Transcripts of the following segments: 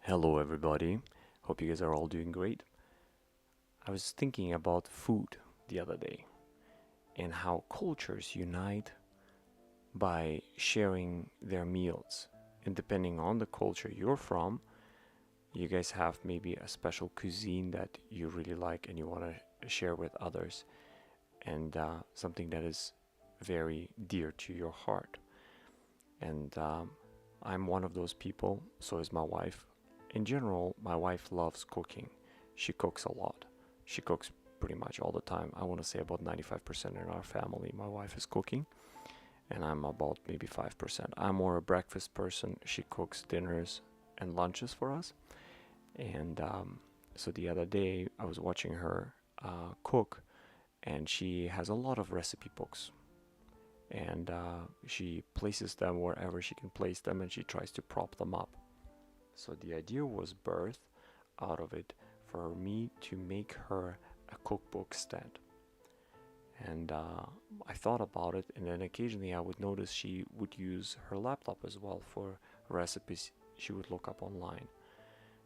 Hello, everybody. Hope you guys are all doing great. I was thinking about food the other day and how cultures unite by sharing their meals. And depending on the culture you're from, you guys have maybe a special cuisine that you really like and you want to share with others, and something that is very dear to your heart. And I'm one of those people, so is my wife. In general, my wife loves cooking. She cooks a lot. She cooks pretty much all the time. I want to say about 95% in our family, my wife is cooking, and I'm about maybe 5%. I'm more a breakfast person. She cooks dinners and lunches for us. And so the other day, I was watching her cook, and she has a lot of recipe books. And she places them wherever she can place them, and she tries to prop them up. So the idea was birthed out of it for me to make her a cookbook stand. And I thought about it, and then occasionally I would notice she would use her laptop as well for recipes she would look up online.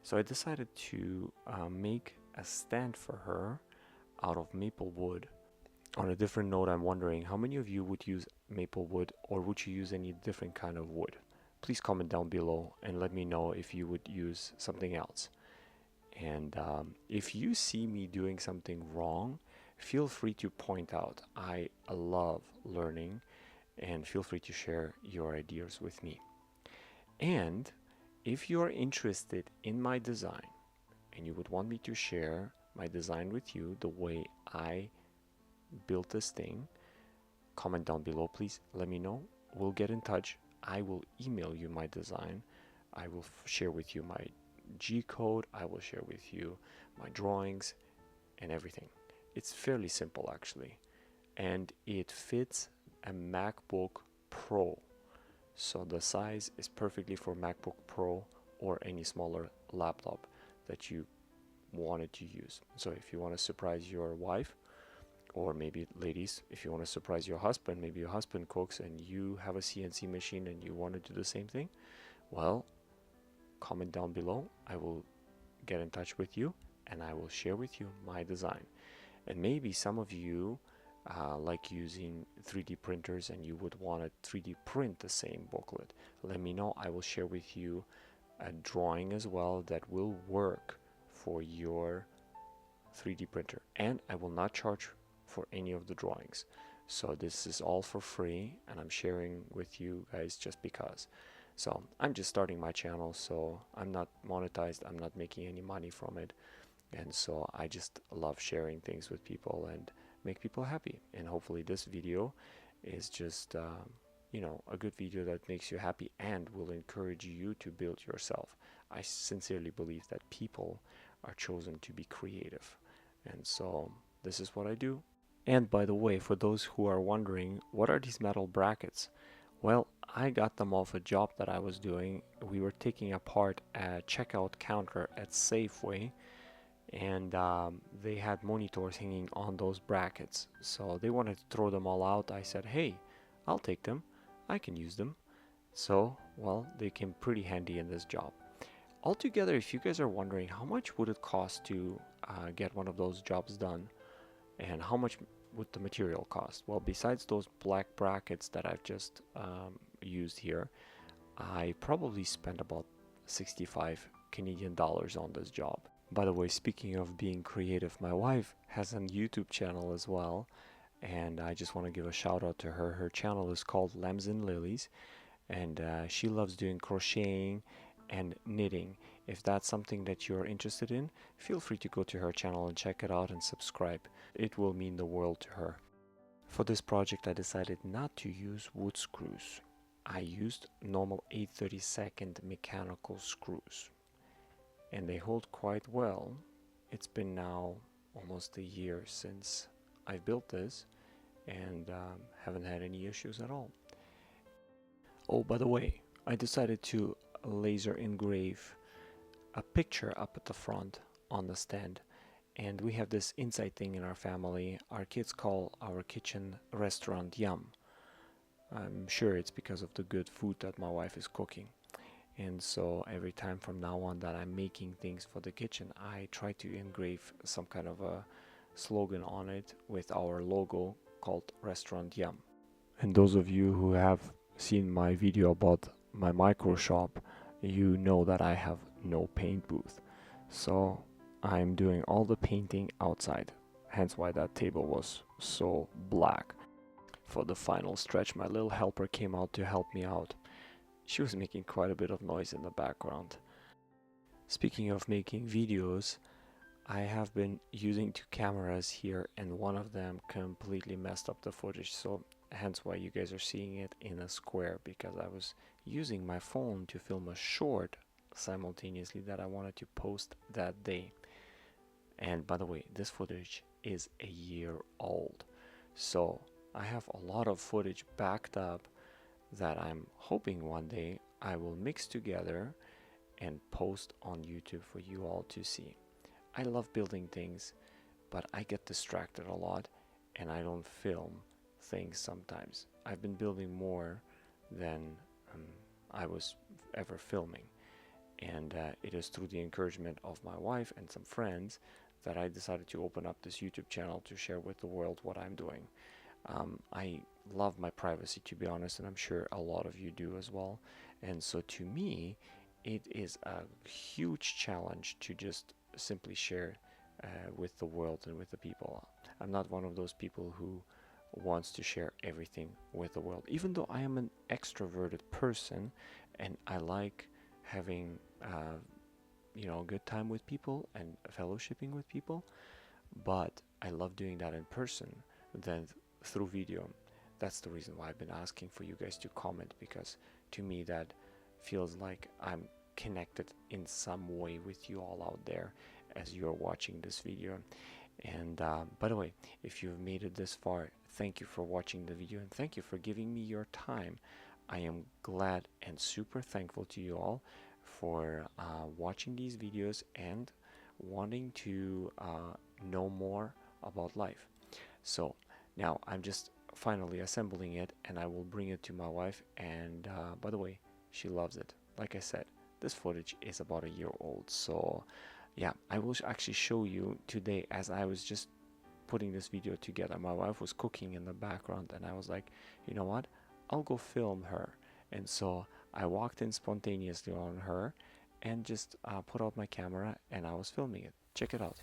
So I decided to make a stand for her out of maple wood. On a different note, I'm wondering how many of you would use maple wood, or would you use any different kind of wood? Please comment down below and let me know if you would use something else. And if you see me doing something wrong, feel free to point out. I love learning, and feel free to share your ideas with me. And if you are interested in my design and you would want me to share my design with you the way I built this thing, comment down below, please. Let me know. We'll get in touch. I will email you my design. I will share with you my G code. I will share with you my drawings and everything. It's fairly simple actually, and it fits a MacBook Pro. So the size is perfectly for MacBook Pro or any smaller laptop that you wanted to use. So if you want to surprise your wife, or maybe ladies, if you want to surprise your husband, maybe your husband cooks and you have a CNC machine and you want to do the same thing, well, comment down below. I will get in touch with you and I will share with you my design. And maybe some of you like using 3D printers and you would want to 3D print the same booklet. Let me know. I will share with you a drawing as well that will work for your 3D printer, and I will not charge for any of the drawings. So this is all for free, and I'm sharing with you guys just because. So I'm just starting my channel, so I'm not monetized, I'm not making any money from it, and so I just love sharing things with people and make people happy. And hopefully this video is just a good video that makes you happy and will encourage you to build yourself. I sincerely believe that people are chosen to be creative, and so this is what I do. And by the way, for those who are wondering, what are these metal brackets? Well, I got them off a job that I was doing. We were taking apart a checkout counter at Safeway, and they had monitors hanging on those brackets. So they wanted to throw them all out. I said, hey, I'll take them. I can use them. So, well, they came pretty handy in this job. Altogether, if you guys are wondering how much would it cost to get one of those jobs done, and how much would the material cost? Well, besides those black brackets that I've just used here, I probably spent about 65 Canadian dollars on this job. By the way, speaking of being creative, my wife has a YouTube channel as well, and I just want to give a shout out to her. Her channel is called Lambs and Lilies, and she loves doing crocheting and knitting. If that's something that you're interested in, feel free to go to her channel and check it out and subscribe. It will mean the world to her. For this project, I decided not to use wood screws. I used normal 8/32 mechanical screws, and they hold quite well. It's been now almost a year since I built this, and haven't had any issues at all. Oh, by the way, I decided to laser engrave a picture up at the front on the stand, and we have this inside thing in our family. Our kids call our kitchen restaurant Yum. I'm sure it's because of the good food that my wife is cooking. And so every time from now on that I'm making things for the kitchen, I try to engrave some kind of a slogan on it with our logo called Restaurant Yum. And those of you who have seen my video about my micro shop, you know that I have no paint booth. So I'm doing all the painting outside, hence why that table was so black. For the final stretch, my little helper came out to help me out. She was making quite a bit of noise in the background. Speaking of making videos, I have been using two cameras here and one of them completely messed up the footage, so hence why you guys are seeing it in a square, because I was using my phone to film a short simultaneously that I wanted to post that day. And by the way, this footage is a year old, so I have a lot of footage backed up that I'm hoping one day I will mix together and post on YouTube for you all to see. I love building things, but I get distracted a lot and I don't film things sometimes. I've been building more than I was ever filming, and it is through the encouragement of my wife and some friends that I decided to open up this YouTube channel to share with the world what I'm doing. I love my privacy, to be honest, and I'm sure a lot of you do as well. And so to me, it is a huge challenge to just simply share with the world and with the people. I'm not one of those people who wants to share everything with the world, even though I am an extroverted person and I like having a good time with people and fellowshipping with people, but I love doing that in person than through video. That's the reason why I've been asking for you guys to comment, because to me that feels like I'm connected in some way with you all out there as you're watching this video. And by the way, if you've made it this far, thank you for watching the video and thank you for giving me your time. I am glad and super thankful to you all for watching these videos and wanting to know more about life. So now I'm just finally assembling it and I will bring it to my wife, and by the way, she loves it. Like I said, this footage is about a year old, so yeah, I will actually show you today as I was just putting this video together. My wife was cooking in the background and I was like, you know what, I'll go film her. And so I walked in spontaneously on her and just put out my camera and I was filming it. Check it out.